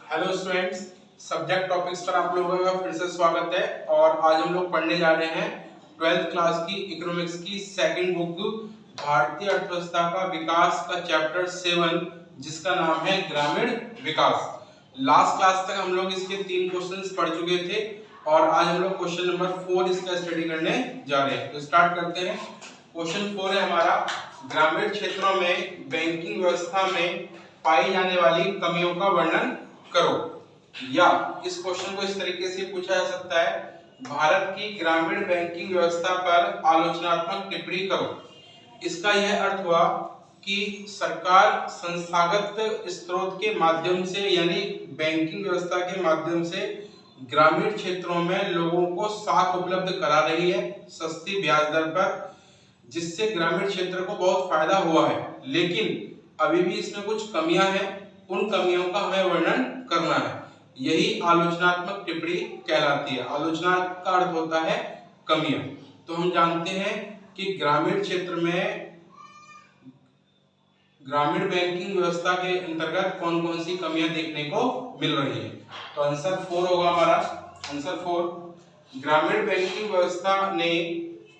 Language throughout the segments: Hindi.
हेलो स्टूडेंट्स, सब्जेक्ट टॉपिक्स पर आप लोगों का फिर से स्वागत है। और आज हम लोग पढ़ने जा रहे हैं 12th क्लास की इकोनॉमिक्स की सेकंड बुक भारतीय अर्थव्यवस्था का विकास का चैप्टर 7 जिसका नाम है ग्रामीण विकास। लास्ट क्लास तक हम लोग इसके 3 क्वेश्चंस पढ़ चुके थे और आज हम लोग क्वेश्चन नंबर 4 इसका स्टडी करने जा रहे हैं। तो स्टार्ट करते हैं। क्वेश्चन 4 है हमारा, ग्रामीण क्षेत्रों में बैंकिंग व्यवस्था में पाई जाने वाली कमियों का वर्णन करो। या इस क्वेश्चन को इस तरीके से पूछा जा सकता है, भारत की ग्रामीण बैंकिंग व्यवस्था पर आलोचनात्मक टिप्पणी करो। इसका यह अर्थ हुआ कि सरकार संस्थागत स्रोत के माध्यम से यानी बैंकिंग व्यवस्था के माध्यम से ग्रामीण क्षेत्रों में लोगों को साख उपलब्ध करा रही है सस्ती ब्याज दर पर, जिससे ग्रामीण क्षेत्र को बहुत फायदा हुआ है। लेकिन अभी भी इसमें कुछ कमियां हैं, उन कमियों का हमें वर्णन करना है। यही आलोचनात्मक टिप्पणी कहलाती है। आलोचना का अर्थ होता है कमियां। तो हम जानते हैं कि ग्रामीण क्षेत्र में ग्रामीण बैंकिंग व्यवस्था के अंतर्गत कौन कौन सी कमियां देखने को मिल रही है। तो आंसर 4 होगा हमारा। आंसर 4, ग्रामीण बैंकिंग व्यवस्था ने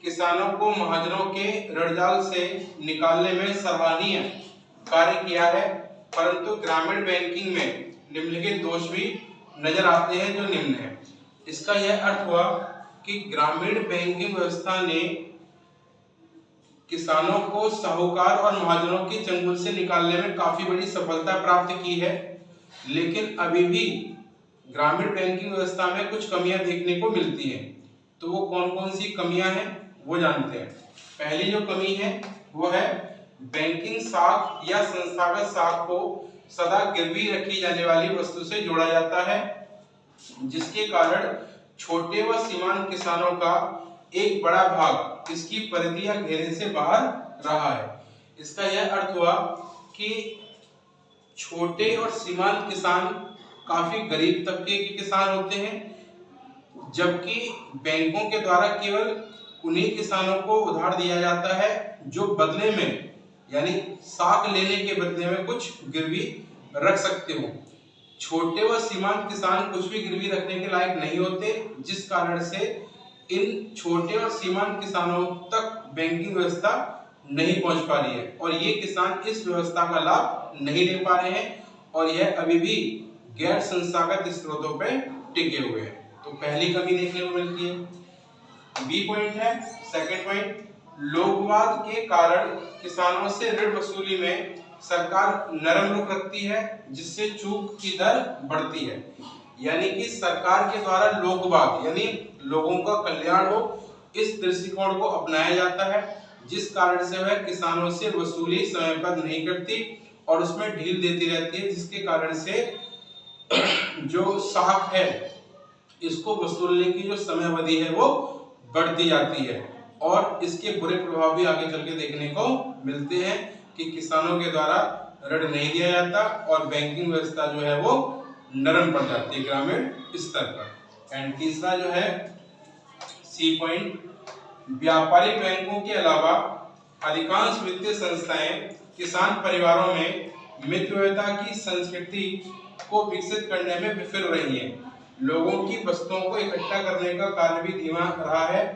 किसानों को महाजनों के ऋणजाल से निकालने में सराहनीय कार्य किया है, परंतु ग्रामीण बैंकिंग में निम्नलिखित दोष भी नजर आते हैं जो निम्न है। इसका यह अर्थ हुआ कि ग्रामीण बैंकिंग व्यवस्था ने किसानों को साहूकार और महाजनों के चंगुल से निकालने में काफी बड़ी सफलता प्राप्त की है, लेकिन अभी भी ग्रामीण बैंकिंग व्यवस्था में कुछ कमियां देखने को मिलती हैं। तो वो कौन कौन सी कमियां हैं वो जानते हैं। पहली जो कमी है वो है बैंकिंग साख या संस्थागत साख को सदा गिरवी रखी जाने वाली वस्तु से जोड़ा जाता है, जिसके कारण छोटे व सीमांत किसानों का एक बड़ा भाग इसकी परिधि या घेरे से बाहर रहा है। इसका यह अर्थ हुआ कि छोटे और सीमांत किसान काफी गरीब तबके के किसान होते हैं, जबकि बैंकों के द्वारा केवल उन्हीं किसानों को उधार दिया जाता है जो बदले में यानी साख लेने के बदले में कुछ गिरवी रख सकते हो। छोटे व सीमांत किसान कुछ भी गिरवी रखने के लायक नहीं होते, जिस कारण से इन छोटे और सीमांत किसानों तक बैंकिंग व्यवस्था नहीं पहुंच पा रही है और ये किसान इस व्यवस्था का लाभ नहीं ले पा रहे हैं और यह अभी भी गैर संस्थागत स्रोतों पर टिके हुए हैं। तो पहली कमी देखने को मिलती है। बी पॉइंट है, सेकंड पॉइंट, लोकवाद के कारण किसानों से ऋण वसूली में सरकार नरम रुख रखती है, जिससे चूक की दर बढ़ती है। यानी कि सरकार के द्वारा लोकवाद यानी लोगों का कल्याण हो, इस दृष्टिकोण को अपनाया जाता है, जिस कारण से वह किसानों से वसूली समय पर नहीं करती और उसमें ढील देती रहती है, जिसके कारण से जो साख है इसको वसूलने की जो समय अवधि है वो बढ़ती जाती है और इसके बुरे प्रभाव भी आगे चल के देखने को मिलते हैं कि किसानों के द्वारा ऋण नहीं दिया जाता और बैंकिंग व्यवस्था जो है वो नरम पड़ जाती है ग्रामीण स्तर पर। एंड तीसरा जो है सी पॉइंट, व्यापारिक बैंकों के अलावा अधिकांश वित्तीय संस्थाएं किसान परिवारों में मितव्ययिता की संस्कृति को विकसित करने में विफल रही हैं। लोगों की वस्तुओं को इकट्ठा करने का कार्य भी धीमा रहा है।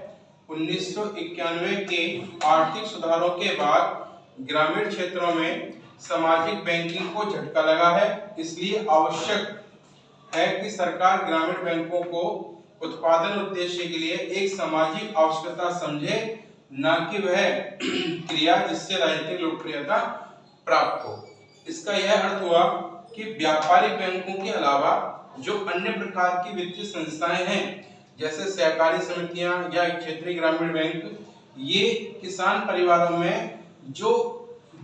1991 के आर्थिक सुधारों के बाद ग्रामीण क्षेत्रों में सामाजिक बैंकिंग को झटका लगा है, इसलिए आवश्यक है कि सरकार ग्रामीण बैंकों को उत्पादन उद्देश्य के लिए एक सामाजिक आवश्यकता समझे, न कि वह क्रिया जिससे राजनीतिक लोकप्रियता प्राप्त हो। इसका यह अर्थ हुआ कि व्यापारिक बैंकों के अलावा जो अन्य प्रकार की वित्तीय संस्थाएं हैं जैसे सहकारी समितियां या क्षेत्रीय ग्रामीण बैंक, ये किसान परिवारों में जो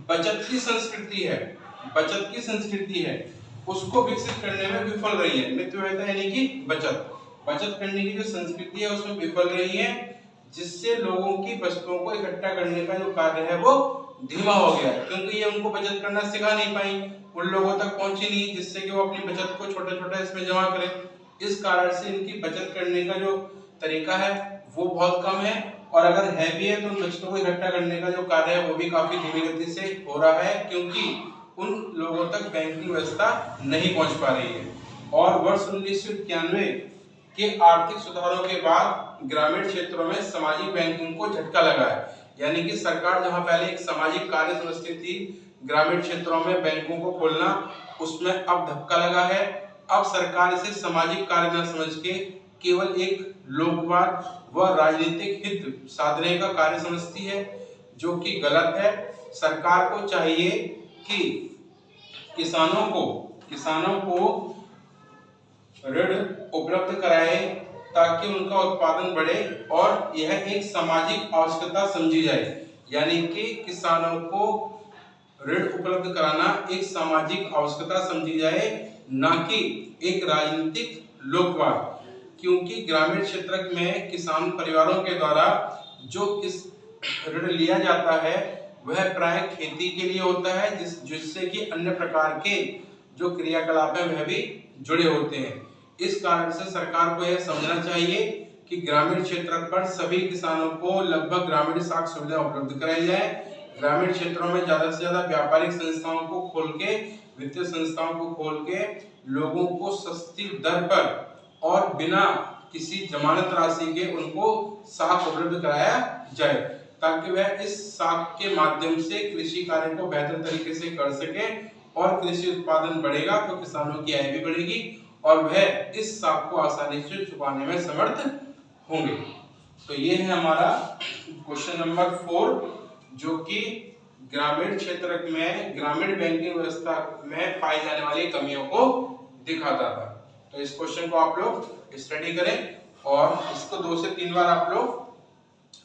बचत की संस्कृति है उसको विकसित करने में विफल रही है। मितव्ययिता यानी कि बचत करने की जो संस्कृति है उसमें विफल रही है, जिससे लोगों की वस्तुओं को इकट्ठा करने का जो कार्य है वो धीमा हो गया है, क्योंकि ये उनको बचत करना सिखा नहीं पाई, उन लोगों तक पहुंची नहीं जिससे कि वो अपनी बचत को छोटे-छोटे इसमें जमा करें। इस कारण से इनकी बचत करने का जो तरीका है वो बहुत कम है और अगर है भी है तो उन बचतों को इकट्ठा करने का जो कार्य है वो भी काफी धीमी गति से हो रहा है, क्योंकि उन लोगों तक बैंकिंग व्यवस्था नहीं पहुंच पा रही है। और वर्ष 1991 के आर्थिक सुधारों के बाद ग्रामीण क्षेत्रों में सामाजिक बैंकिंग को झटका लगा है। यानी कि सरकार जहां पहले एक सामाजिक कार्य समझती थी ग्रामीण क्षेत्रों में बैंकों को खोलना, उसमें अब धक्का लगा है। अब सरकार इसे सामाजिक कार्य न समझ के केवल एक लोकवाद व राजनीतिक हित साधने का कार्य समझती है, जो कि गलत है। सरकार को चाहिए कि किसानों को ऋण उपलब्ध कराए ताकि उनका उत्पादन बढ़े और यह एक सामाजिक आवश्यकता समझी जाए। यानी कि किसानों को ऋण उपलब्ध कराना एक सामाजिक आवश्यकता समझी जाए, न कि एक राजनीतिक लोकवाद। क्योंकि ग्रामीण क्षेत्र में किसान परिवारों के द्वारा जो ऋण लिया जाता है वह प्राय खेती के लिए होता है, जिससे कि अन्य प्रकार के जो क्रियाकलाप है वह भी जुड़े होते हैं। इस कारण से सरकार को यह समझना चाहिए कि ग्रामीण क्षेत्र पर सभी किसानों को लगभग ग्रामीण साख सुविधा उपलब्ध कराई जाए। ग्रामीण क्षेत्रों में ज्यादा से ज्यादा व्यापारिक संस्थाओं को खोल के, वित्तीय संस्थाओं को खोल के लोगों को सस्ती दर पर और बिना किसी जमानत राशि के उनको साख उपलब्ध कराया जाए, ताकि वह इस साख के माध्यम से कृषि कार्य को बेहतर तरीके से कर सके और कृषि उत्पादन बढ़ेगा तो किसानों की आय भी बढ़ेगी और वह इस साख को आसानी से चुकाने में समर्थ होंगे। तो ये है हमारा क्वेश्चन नंबर 4, जो कि ग्रामीण क्षेत्र में ग्रामीण बैंकिंग व्यवस्था में पाई जाने वाली कमियों को दिखाता था। तो इस क्वेश्चन को आप लोग स्टडी करें और इसको 2 से 3 बार आप लोग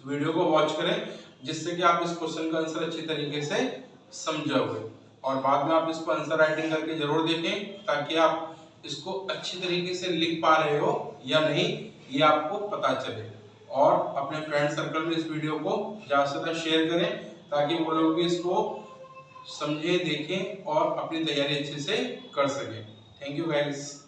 वीडियो को वॉच करें, जिससे कि आप इस क्वेश्चन का आंसर अच्छी तरीके से समझोगे। और बाद में आप इसको आंसर राइटिंग करके जरूर देखें, ताकि आप इसको अच्छी तरीके से लिख पा रहे हो या नहीं ये आपको पता चले। और अपने फ्रेंड सर्कल में इस वीडियो को ज्यादा से ज्यादा शेयर करें, ताकि वो लोग भी इसको समझे, देखें और अपनी तैयारी अच्छे से कर सकें। Thank you guys.